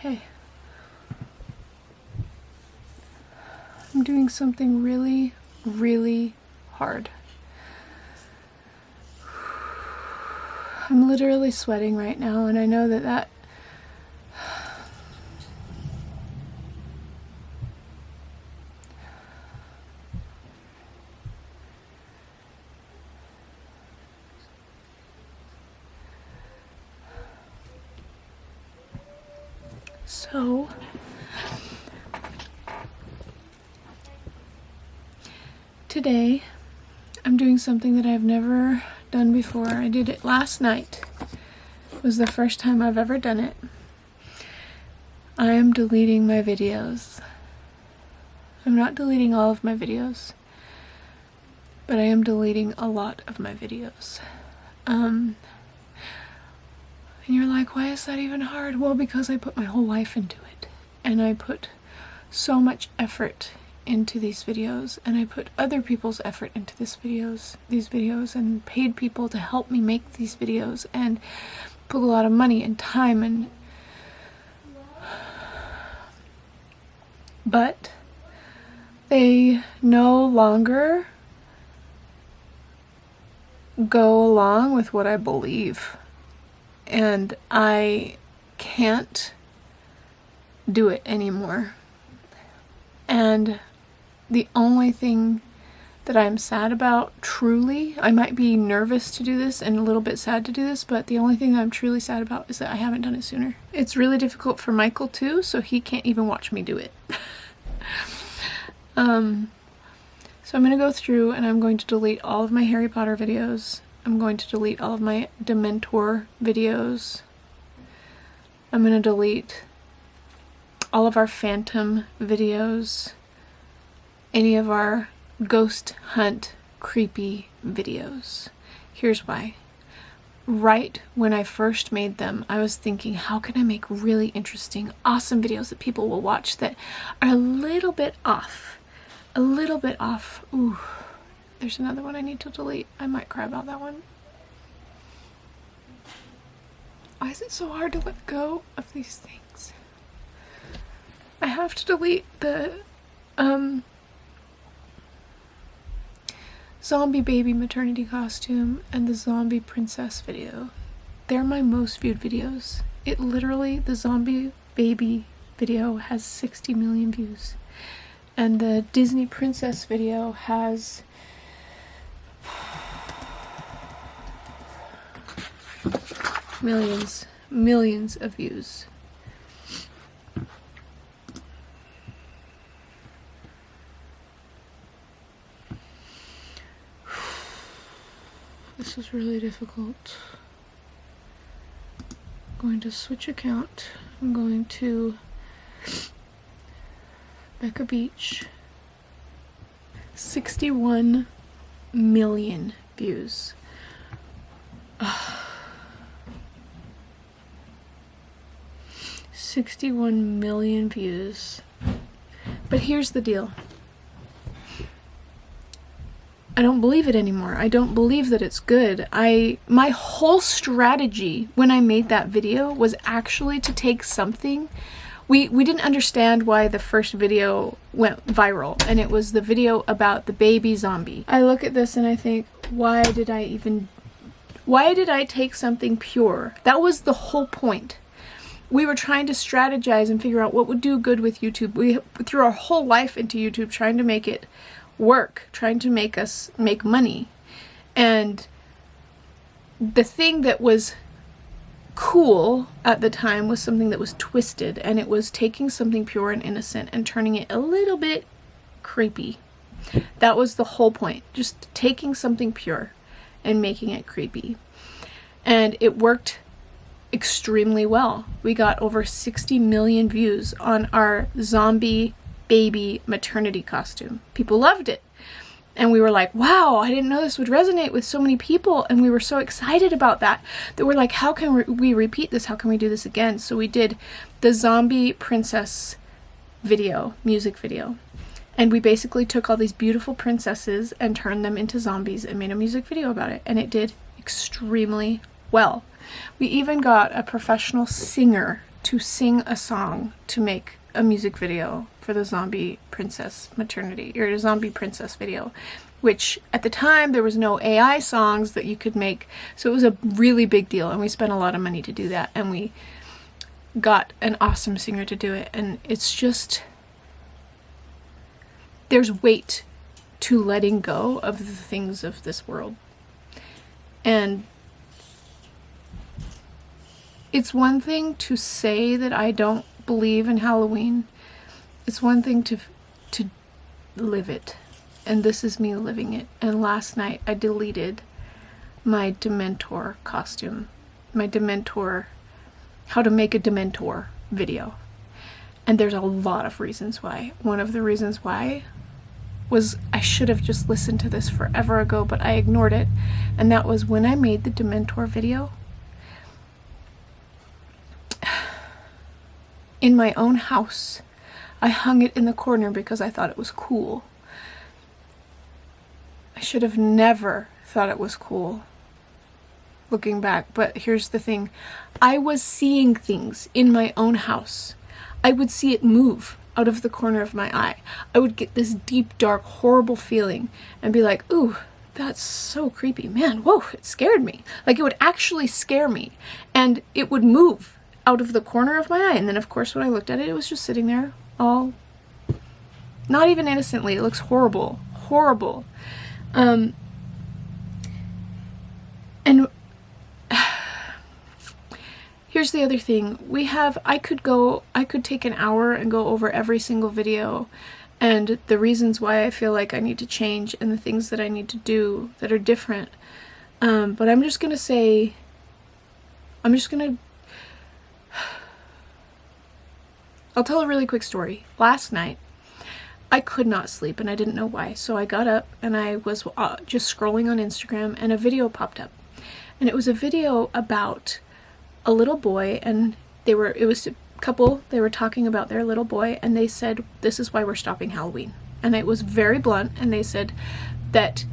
Okay. I'm doing something really, really hard. I'm literally sweating right now, and I know that so today I'm doing something that I've never done before. I did it last night. It was the first time I've ever done it. I am deleting my videos. I'm not deleting all of my videos, but I am deleting a lot of my videos. And you're like, why is that even hard? Well, because I put my whole life into it, and I put so much effort into these videos, and I put other people's effort into these videos, and paid people to help me make these videos, and put a lot of money and time, but they no longer go along with what I believe, and I can't do it anymore. And the only thing that I'm sad about, truly, I might be nervous to do this and a little bit sad to do this, but the only thing that I'm truly sad about is that I haven't done it sooner. It's really difficult for Michael too, so he can't even watch me do it. So I'm going to go through and I'm going to delete all of my Harry Potter videos. I'm going to delete all of my Dementor videos. I'm going to delete all of our Phantom videos. Any of our ghost hunt creepy videos. Here's why. Right when I first made them, I was thinking, how can I make really interesting, awesome videos that people will watch that are a little bit off? A little bit off. Ooh, there's another one I need to delete. I might cry about that one. Why is it so hard to let go of these things? I have to delete the zombie baby maternity costume and the zombie princess video. They're my most viewed videos. It literally, the zombie baby video has 60 million views. And the Disney princess video has millions of views. This is really difficult. I'm going to switch account. I'm going to Becca Beach. 61 million views. 61 million views. But here's the deal. I don't believe it anymore. I don't believe that it's good. My whole strategy when I made that video was actually to take something. We didn't understand why the first video went viral, and it was the video about the baby zombie. I look at this and I think, why did I take something pure? That was the whole point. We were trying to strategize and figure out what would do good with YouTube. We threw our whole life into YouTube trying to make it work, trying to make us make money. And the thing that was cool at the time was something that was twisted, and it was taking something pure and innocent and turning it a little bit creepy. That was the whole point, just taking something pure and making it creepy. And it worked extremely well. We got over 60 million views on our zombie baby maternity costume. People loved it. And we were like, wow, I didn't know this would resonate with so many people. And we were so excited about that we're like, how can we repeat this? How can we do this again? So we did the zombie princess video, music video. And we basically took all these beautiful princesses and turned them into zombies and made a music video about it. And it did extremely well. We even got a professional singer to sing a song to make a music video for the zombie princess maternity, or a zombie princess video, which at the time there was no AI songs that you could make, so it was a really big deal, and we spent a lot of money to do that, and we got an awesome singer to do it. And it's just, there's weight to letting go of the things of this world. And it's one thing to say that I don't believe in Halloween. It's one thing to live it. And this is me living it. And last night I deleted my Dementor costume. My Dementor, how to make a Dementor video. And there's a lot of reasons why. One of the reasons why was I should have just listened to this forever ago, but I ignored it. And that was when I made the Dementor video. In my own house, I hung it in the corner because I thought it was cool. I should have never thought it was cool, looking back. But here's the thing. I was seeing things in my own house. I would see it move out of the corner of my eye. I would get this deep, dark, horrible feeling and be like, ooh, that's so creepy. Man, whoa, it scared me. Like, it would actually scare me. And it would move out of the corner of my eye. And then, of course, when I looked at it, it was just sitting there all, not even innocently. It looks horrible. Horrible. And here's the other thing. I could take an hour and go over every single video and the reasons why I feel like I need to change and the things that I need to do that are different. But I'm just gonna say, I'll tell a really quick story. Last night, I could not sleep and I didn't know why. So I got up and I was just scrolling on Instagram and a video popped up. And it was a video about a little boy, and it was a couple, they were talking about their little boy, and they said, this is why we're stopping Halloween. And it was very blunt, and they said that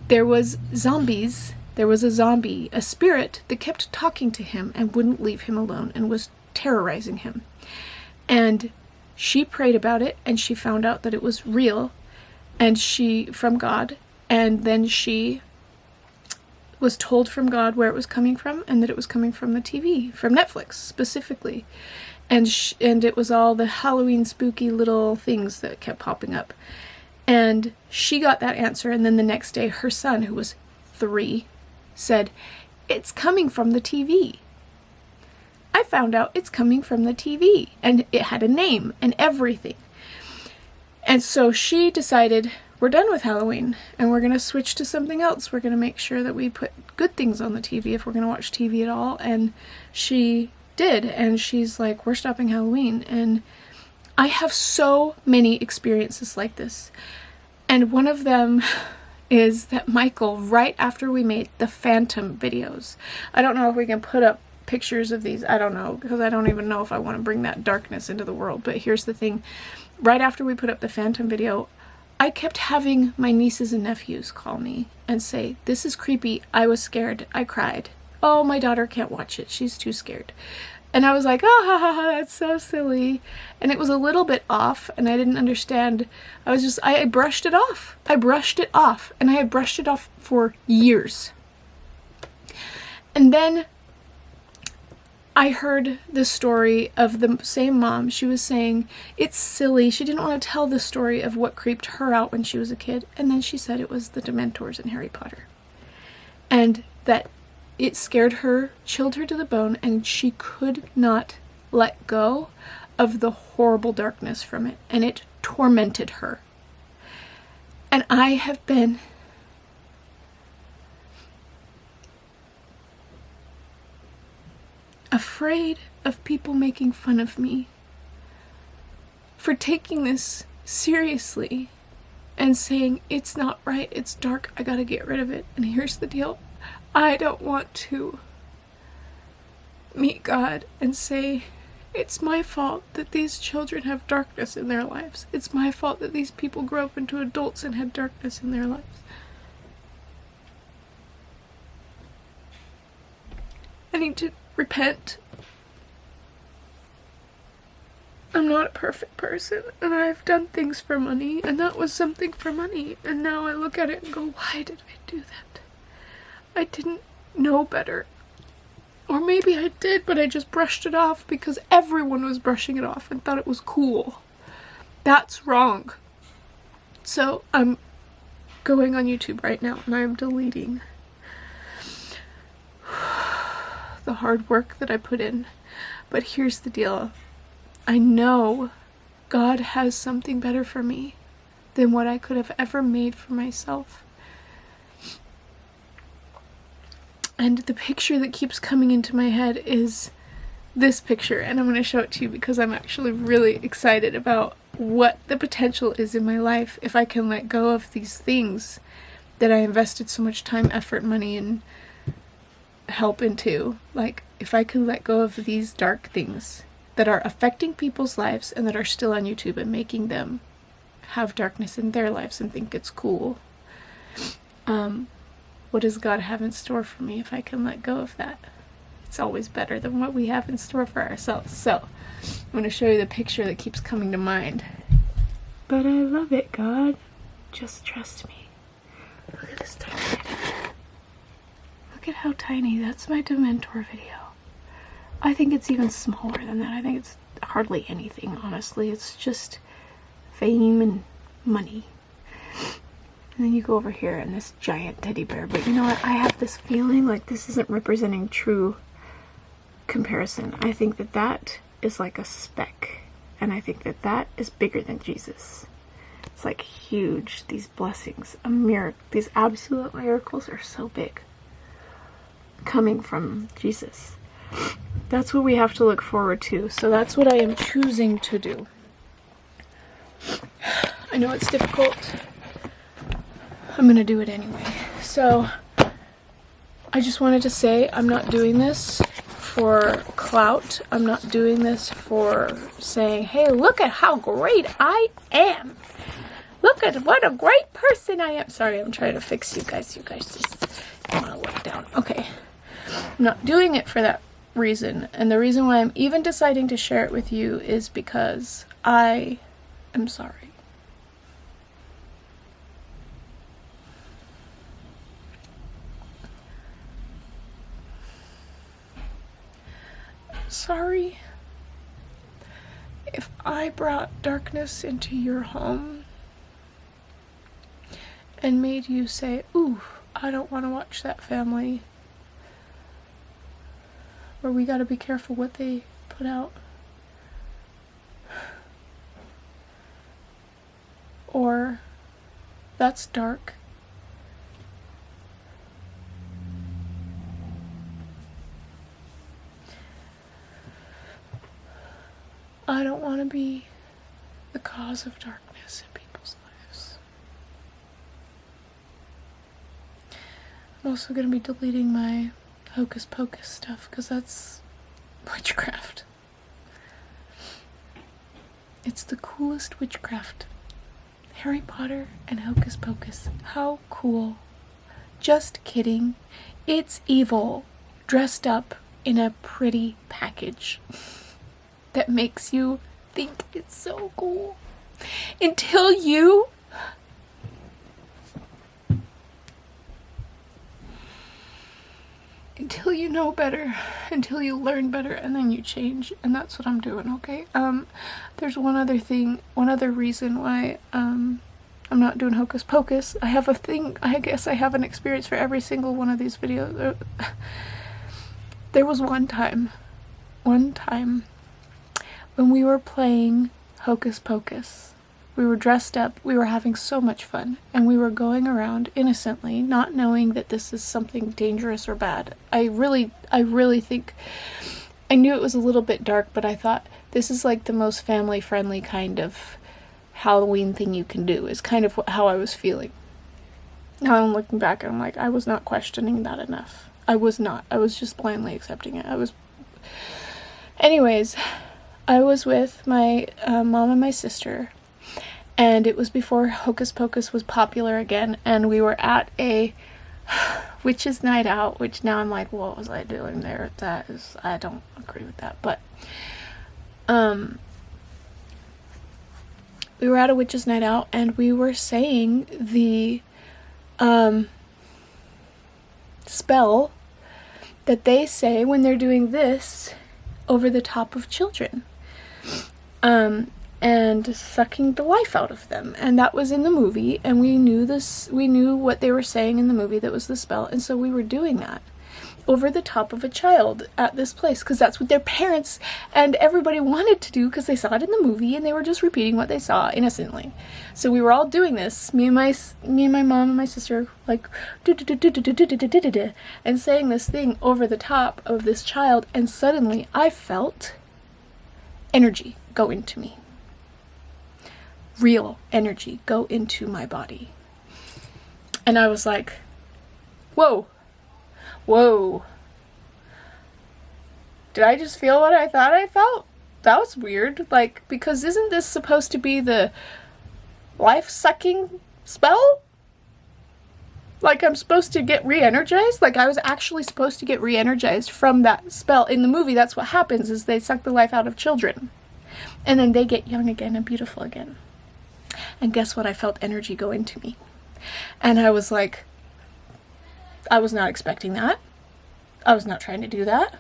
there was zombies, there was a zombie, a spirit that kept talking to him and wouldn't leave him alone and was terrorizing him. And she prayed about it, and she found out that it was real, and from God, and then she was told from God where it was coming from, and that it was coming from the TV, from Netflix specifically. And it was all the Halloween spooky little things that kept popping up. And she got that answer, and then the next day her son, who was 3, said, it's coming from the TV. I found out it's coming from the TV, and it had a name and everything. And so she decided, we're done with Halloween and we're going to switch to something else. We're going to make sure that we put good things on the TV if we're going to watch TV at all. And she did. And she's like, we're stopping Halloween. And I have so many experiences like this. And one of them is that Michael, right after we made the Phantom videos, I don't know if we can put up pictures of these. I don't know, because I don't even know if I want to bring that darkness into the world. But here's the thing. Right after we put up the Phantom video, I kept having my nieces and nephews call me and say, this is creepy. I was scared. I cried. Oh, my daughter can't watch it. She's too scared. And I was like, oh, that's so silly. And it was a little bit off, and I didn't understand. I brushed it off. I brushed it off, and I had brushed it off for years. And then I heard the story of the same mom. She was saying, it's silly. She didn't want to tell the story of what creeped her out when she was a kid. And then she said it was the Dementors in Harry Potter. And that it scared her, chilled her to the bone, and she could not let go of the horrible darkness from it. And it tormented her. And I have been afraid of people making fun of me for taking this seriously and saying, it's not right, it's dark, I gotta get rid of it. And here's the deal. I don't want to meet God and say, it's my fault that these children have darkness in their lives. It's my fault that these people grew up into adults and had darkness in their lives. I need to repent I'm not a perfect person, and I've done things for money, and that was something for money, and now I look at it and go, why did I do that? I didn't know better. Or maybe I did, but I just brushed it off because everyone was brushing it off and thought it was cool. That's wrong. So I'm going on YouTube right now, and I'm deleting the hard work that I put in. But here's the deal. I know God has something better for me than what I could have ever made for myself. And the picture that keeps coming into my head is this picture, and I'm going to show it to you because I'm actually really excited about what the potential is in my life if I can let go of these things that I invested so much time, effort, money, and help into. Like, if I could let go of these dark things that are affecting people's lives and that are still on YouTube and making them have darkness in their lives and think it's cool. What does God have in store for me if I can let go of that? It's always better than what we have in store for ourselves. So, I'm going to show you the picture that keeps coming to mind. But I love it, God. Just trust me. Look at this tiny. Look at how tiny. That's my Dementor video. I think it's even smaller than that. I think it's hardly anything, honestly. It's just fame and money. And then you go over here and this giant teddy bear. But you know what? I have this feeling like this isn't representing true comparison. I think that that is like a speck. And I think that that is bigger than Jesus. It's like huge. These blessings, these absolute miracles are so big. Coming from Jesus. That's what we have to look forward to. So that's what I am choosing to do. I know it's difficult. I'm gonna do it anyway. So I just wanted to say I'm not doing this for clout. I'm not doing this for saying, hey, look at how great I am. Look at what a great person I am. Sorry, I'm trying to fix you guys. You guys just want to look down. Okay. I'm not doing it for that reason. And the reason why I'm even deciding to share it with you is because I am sorry. Sorry if I brought darkness into your home and made you say, ooh, I don't want to watch that family. Or we gotta be careful what they put out. Or that's dark. I don't want to be the cause of darkness in people's lives. I'm also going to be deleting my hocus pocus stuff because that's witchcraft. It's the coolest witchcraft. Harry Potter and hocus pocus. How cool. Just kidding. It's evil dressed up in a pretty package. That makes you think it's so cool. Until you know better, until you learn better, and then you change. And that's what I'm doing, okay? There's one other reason why I'm not doing hocus pocus. I have a thing, I guess I have an experience for every single one of these videos. There was one time when we were playing hocus pocus. We were dressed up, we were having so much fun, and we were going around innocently, not knowing that this is something dangerous or bad. I really think, I knew it was a little bit dark, but I thought this is like the most family-friendly kind of Halloween thing you can do, is kind of how I was feeling. Now I'm looking back and I'm like, I was not questioning that enough. I was not. I was just blindly accepting it. Anyways, I was with my mom and my sister, and it was before hocus pocus was popular again, and we were at a witches night out, which now I'm like, what was I doing there? I don't agree with that, but we were at a witches' night out, and we were saying the spell that they say when they're doing this over the top of children, and sucking the life out of them. And that was in the movie, and we knew what they were saying in the movie that was the spell, and so we were doing that over the top of a child at this place, because that's what their parents and everybody wanted to do, because they saw it in the movie and they were just repeating what they saw innocently. So we were all doing this, me and my mom and my sister, like and saying this thing over the top of this child, and suddenly I felt energy go into me. Real energy go into my body. And I was like, whoa. Whoa. Did I just feel what I thought I felt? That was weird. Like, because isn't this supposed to be the life-sucking spell? Like, I'm supposed to get re-energized? Like, I was actually supposed to get re-energized from that spell. In the movie, that's what happens, is they suck the life out of children. And then they get young again and beautiful again. And guess what? I felt energy go into me. And I was like, I was not expecting that. I was not trying to do that.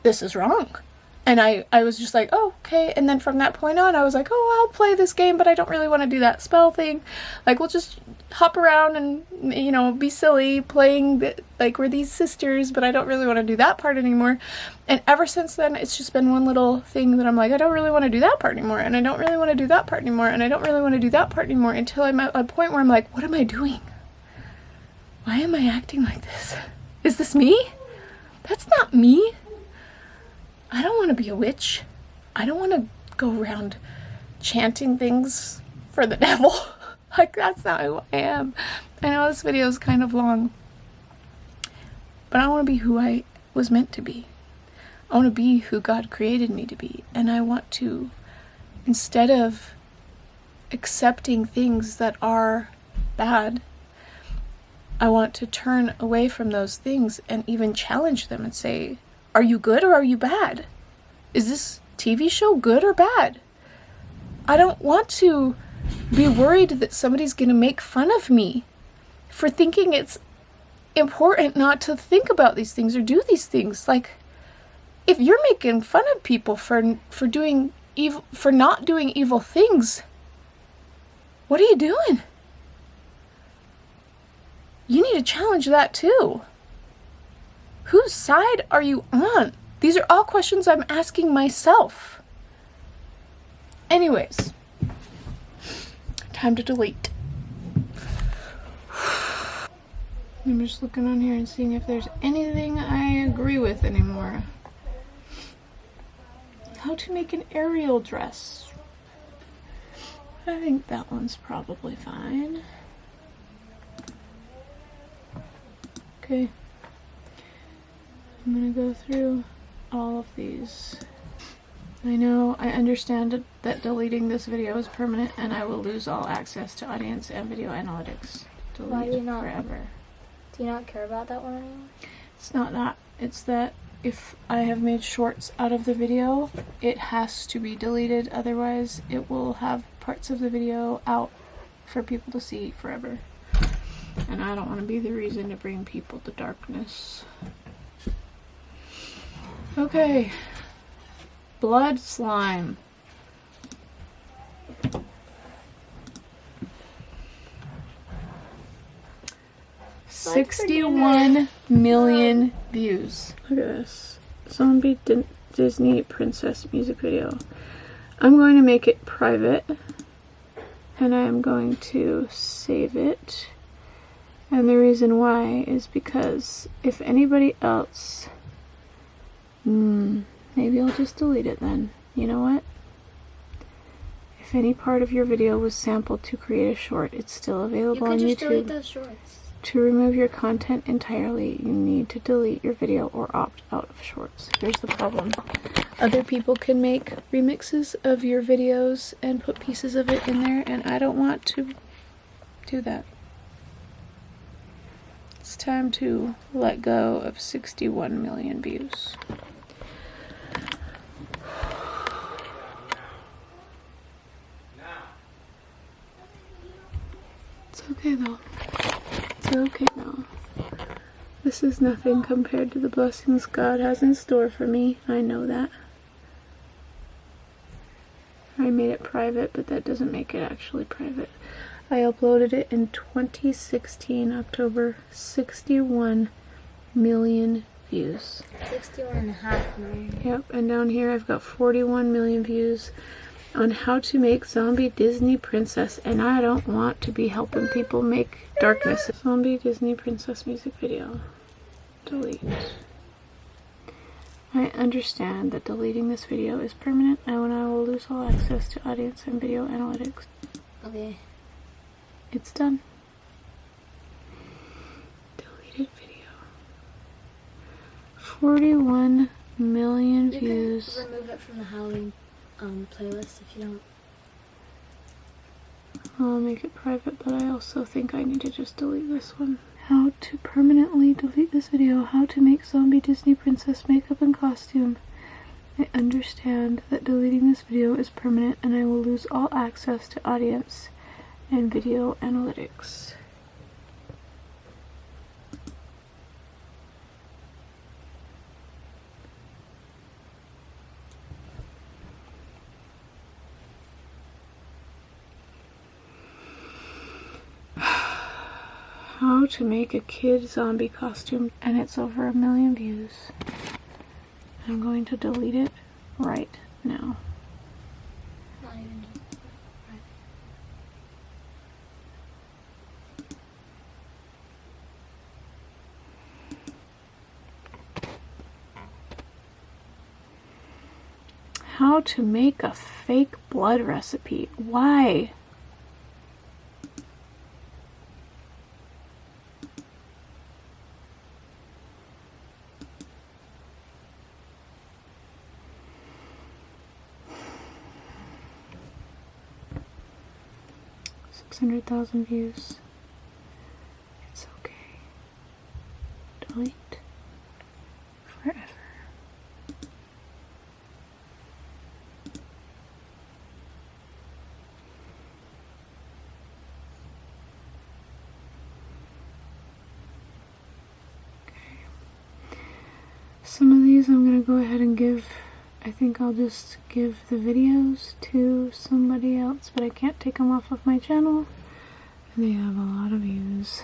This is wrong. And I was just like, oh, okay. And then from that point on, I was like, oh, I'll play this game, but I don't really want to do that spell thing. Like, we'll just hop around and, you know, be silly playing, like, we're these sisters, but I don't really want to do that part anymore. And ever since then, it's just been one little thing that I'm like, I don't really want to do that part anymore. And I don't really want to do that part anymore. And I don't really want to do that part anymore, until I'm at a point where I'm like, what am I doing? Why am I acting like this? Is this me? That's not me. I don't want to be a witch. I don't want to go around chanting things for the devil. Like, that's not who I am. I know this video is kind of long, but I want to be who I was meant to be. I want to be who God created me to be. And I want to, instead of accepting things that are bad, I want to turn away from those things and even challenge them and say, are you good or are you bad? Is this TV show good or bad? I don't want to be worried that somebody's going to make fun of me for thinking it's important not to think about these things or do these things. Like, if you're making fun of people for doing evil, for not doing evil things, what are you doing? You need to challenge that too. Whose side are you on? These are all questions I'm asking myself. Anyways, time to delete. I'm just looking on here and seeing if there's anything I agree with anymore. How to make an aerial dress. I think that one's probably fine. Okay. I'm gonna go through all of these. I know, I understand that deleting this video is permanent, and I will lose all access to audience and video analytics. Delete. Why do you not? Forever. Do you not care about that one anymore? It's not that. It's that if I have made shorts out of the video, it has to be deleted. Otherwise, it will have parts of the video out for people to see forever. And I don't want to be the reason to bring people to darkness. Okay. Blood slime. $61 million views. Look at this. Someone beat Disney princess music video. I'm going to make it private. And I am going to save it. And the reason why is because if anybody else... maybe I'll just delete it then. You know what? If any part of your video was sampled to create a short, it's still available on YouTube. You could just delete those shorts. To remove your content entirely, you need to delete your video or opt out of shorts. Here's the problem. Other people can make remixes of your videos and put pieces of it in there, and I don't want to do that. It's time to let go of 61 million views. okay though. It's okay now. This is nothing compared to the blessings God has in store for me. I know that. I made it private, but that doesn't make it actually private. I uploaded it in 2016, October. 61 million views. 61.5 million. Yep, and down here I've got 41 million views on how to make zombie Disney princess, and I don't want to be helping people make darkness. Zombie Disney princess music video. Delete. I understand that deleting this video is permanent, and I will lose all access to audience and video analytics. Okay. It's done. Deleted video. 41 million views. You can remove it from the Halloween playlist if you don't. I'll make it private, but I also think I need to just delete this one. How to permanently delete this video. How to make zombie Disney princess makeup and costume. I understand that deleting this video is permanent, and I will lose all access to audience and video analytics. How to make a kid zombie costume, and it's over 1 million views. I'm going to delete it right now. Not even. How to make a fake blood recipe. Why? $600,000 views. It's okay. Delete. Forever. Some of these I'm going to go ahead and give, I think I'll just give the videos to somebody else, but I can't take them off of my channel. They have a lot of views.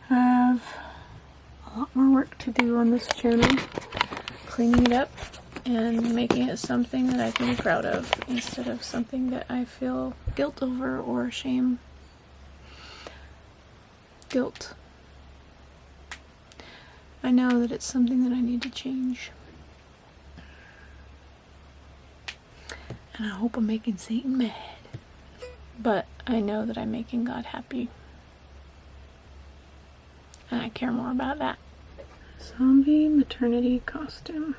I have a lot more work to do on this channel, cleaning it up and making it something that I can be proud of instead of something that I feel guilt over or shame. Guilt. I know that it's something that I need to change. And I hope I'm making Satan mad. But I know that I'm making God happy. And I care more about that. Zombie maternity costume.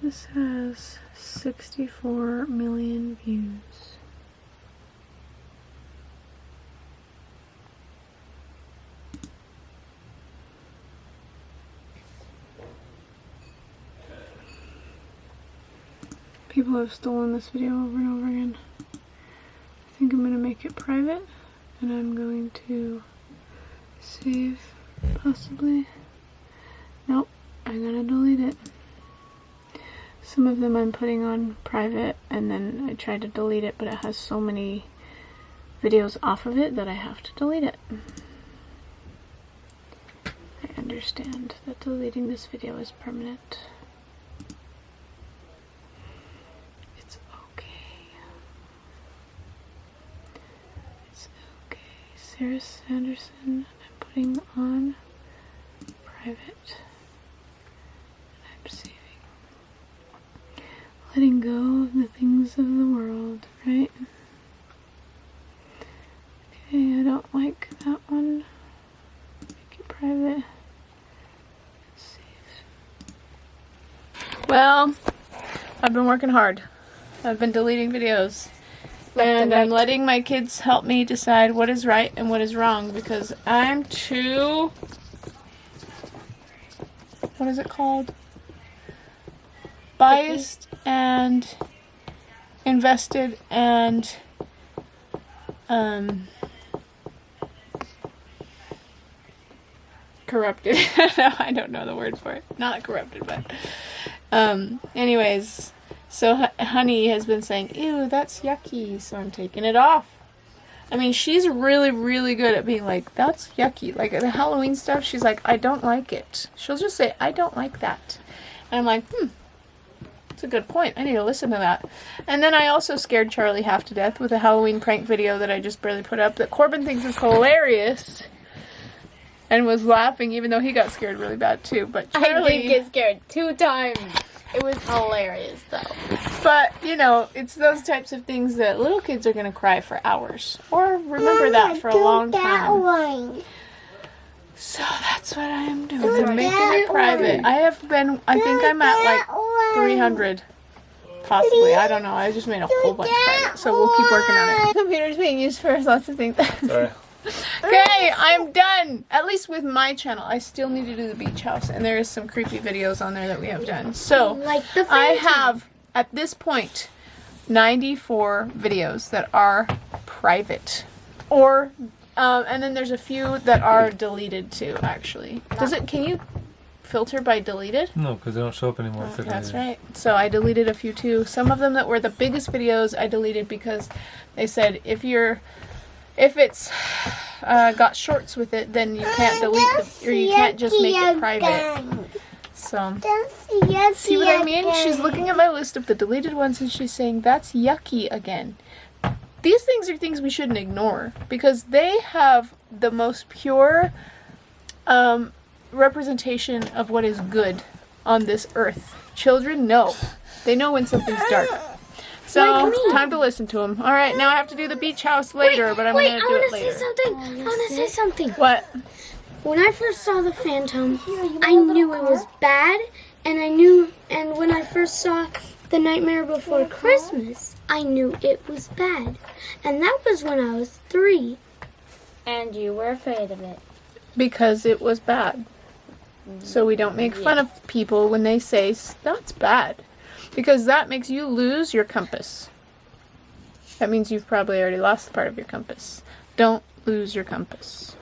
This has 64 million views. People have stolen this video over and over again. I think I'm going to make it private, and I'm going to save, possibly. Nope, I'm going to delete it. Some of them I'm putting on private, and then I tried to delete it, but it has so many videos off of it that I have to delete it. I understand that deleting this video is permanent. Sarah Sanderson, I'm putting on private. I'm saving. Letting go of the things of the world, right? Okay, I don't like that one. Make it private. Save. Well, I've been working hard. I've been deleting videos. And I'm letting my kids help me decide what is right and what is wrong, because I'm too, what is it called? Biased and invested and corrupted. No, I don't know the word for it. Not corrupted, but anyways, so Honey has been saying, ew, that's yucky, so I'm taking it off. I mean, she's really, really good at being like, that's yucky. Like, the Halloween stuff, she's like, I don't like it. She'll just say, I don't like that. And I'm like, that's a good point. I need to listen to that. And then I also scared Charlie half to death with a Halloween prank video that I just barely put up that Corbin thinks is hilarious. And was laughing even though he got scared really bad too. But Charlie... I did get scared 2 times. It was hilarious though. But, you know, it's those types of things that little kids are going to cry for hours. Or remember that for a long time. So that's what I am doing. I'm making it private. I think I'm at like 300. Possibly. I don't know. I just made a whole bunch private. So we'll keep working on it. The computer's being used for lots of things. Sorry. Okay, I'm done. At least with my channel. I still need to do the beach house. And there is some creepy videos on there that we have done. So, Like the I Phantom. have, at this point, 94 videos that are private. Or, and then there's a few that are deleted too, actually. Can you filter by deleted? No, because they don't show up anymore. Oh, that's right. So I deleted a few too. Some of them that were the biggest videos I deleted because they said if it's got shorts with it, then you can't delete or you can't just make it private. So, see what I mean? She's looking at my list of the deleted ones and she's saying, that's yucky again. These things are things we shouldn't ignore because they have the most pure representation of what is good on this earth. Children know. They know when something's dark. So, time to listen to them. Alright, now I have to do the beach house later, but I'm going to do it later. I want to say something. What? When I first saw the Phantom, I knew it was bad, and when I first saw The Nightmare Before Christmas, I knew it was bad. And that was when I was 3. And you were afraid of it. Because it was bad. So we don't make fun of people when they say, that's bad. Because that makes you lose your compass. That means you've probably already lost part of your compass. Don't lose your compass.